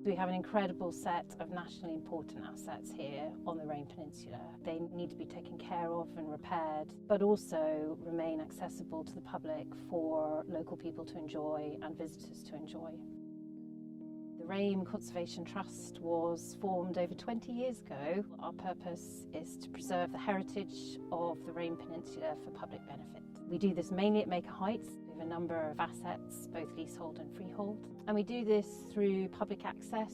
We have an incredible set of nationally important assets here on the Rame Peninsula. They need to be taken care of and repaired, but also remain accessible to the public for local people to enjoy and visitors to enjoy. The Rame Conservation Trust was formed over 20 years ago. Our purpose is to preserve the heritage of the Rame Peninsula for public benefit. We do this mainly at Maker Heights. We have a number of assets, both leasehold and freehold. And we do this through public access,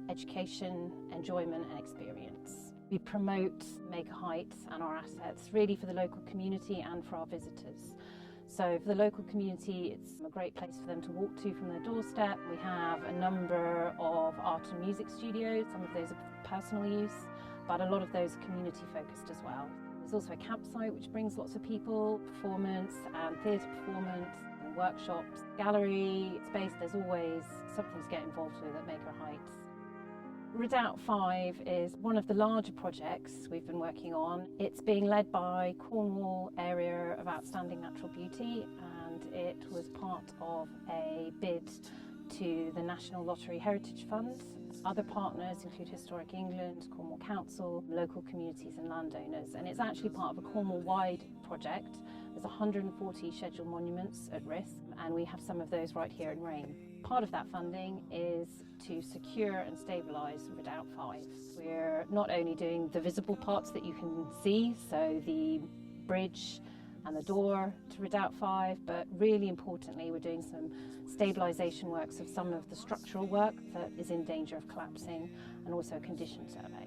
education, enjoyment and experience. We promote Maker Heights and our assets really for the local community and for our visitors. So for the local community, it's a great place for them to walk to from their doorstep. We have a number of art and music studios. Some of those are personal use, but a lot of those are community focused as well. There's also a campsite which brings lots of people, performance and theatre performance and workshops, gallery space. There's always something to get involved with at Maker Heights. Redoubt 5 is one of the larger projects we've been working on. It's being led by Cornwall Area of Outstanding Natural Beauty, and it was part of a bid to the National Lottery Heritage Fund. Other partners include Historic England, Cornwall Council, local communities and landowners, and it's actually part of a Cornwall-wide project. There's 140 scheduled monuments at risk, and we have some of those right here in Rame. Part of that funding is to secure and stabilise Redoubt 5. We're not only doing the visible parts that you can see, so the bridge and the door to Redoubt 5, but really importantly we're doing some stabilisation works of some of the structural work that is in danger of collapsing, and also a condition survey.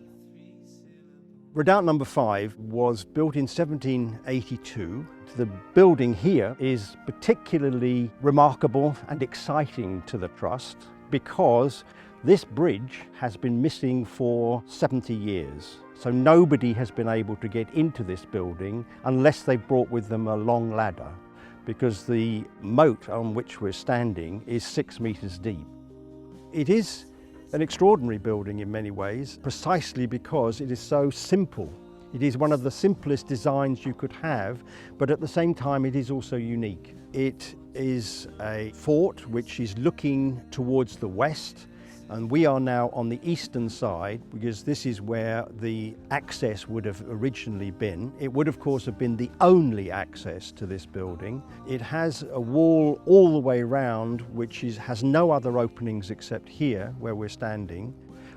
Redoubt Number 5 was built in 1782. The building here is particularly remarkable and exciting to the Trust because this bridge has been missing for 70 years. So nobody has been able to get into this building unless they've brought with them a long ladder, because the moat on which we're standing is 6 metres deep. It is an extraordinary building in many ways, precisely because it is so simple. It is one of the simplest designs you could have, but at the same time it is also unique. It is a fort which is looking towards the west, and we are now on the eastern side because this is where the access would have originally been. It would of course have been the only access to this building. It has a wall all the way around which has no other openings except here where we're standing.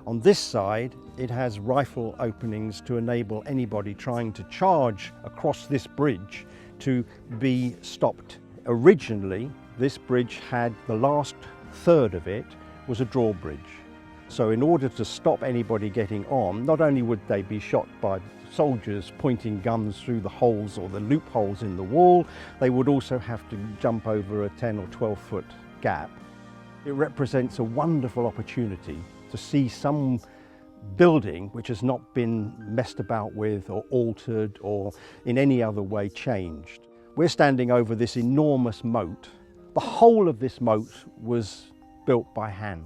On this side it has rifle openings to enable anybody trying to charge across this bridge to be stopped. Originally this bridge had the last third of it was a drawbridge. So in order to stop anybody getting on, not only would they be shot by soldiers pointing guns through the holes or the loopholes in the wall, they would also have to jump over a 10 or 12 foot gap. It represents a wonderful opportunity to see some building which has not been messed about with or altered or in any other way changed. We're standing over this enormous moat. The whole of this moat was built by hand.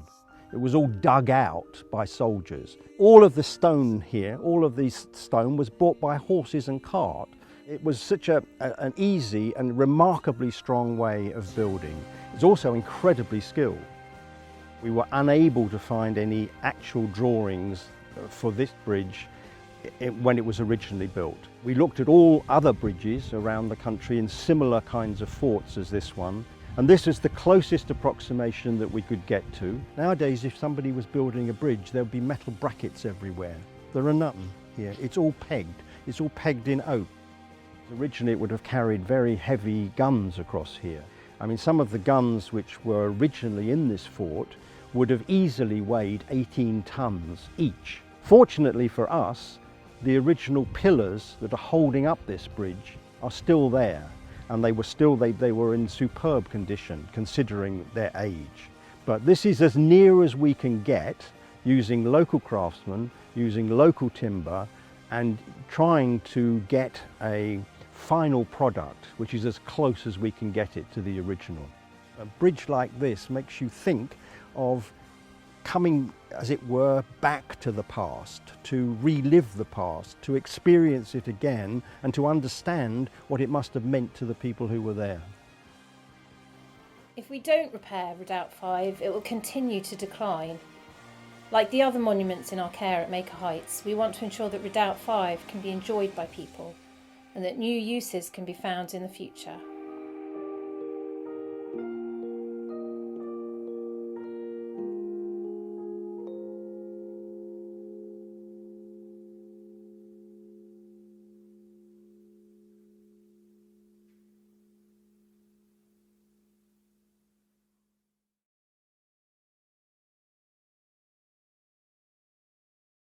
It was all dug out by soldiers. All of the stone here, all of this stone was brought by horses and cart. It was such an easy and remarkably strong way of building. It's also incredibly skilled. We were unable to find any actual drawings for this bridge when it was originally built. We looked at all other bridges around the country in similar kinds of forts as this one, and this is the closest approximation that we could get to. Nowadays, if somebody was building a bridge, there would be metal brackets everywhere. There are none here. It's all pegged. It's all pegged in oak. Originally, it would have carried very heavy guns across here. I mean, some of the guns which were originally in this fort would have easily weighed 18 tons each. Fortunately for us, the original pillars that are holding up this bridge are still there, and they were in superb condition considering their age. But this is as near as we can get using local craftsmen, using local timber, and trying to get a final product which is as close as we can get it to the original. A bridge like this makes you think of coming, as it were, back to the past, to relive the past, to experience it again, and to understand what it must have meant to the people who were there. If we don't repair Redoubt 5, it will continue to decline. Like the other monuments in our care at Maker Heights, we want to ensure that Redoubt 5 can be enjoyed by people and that new uses can be found in the future.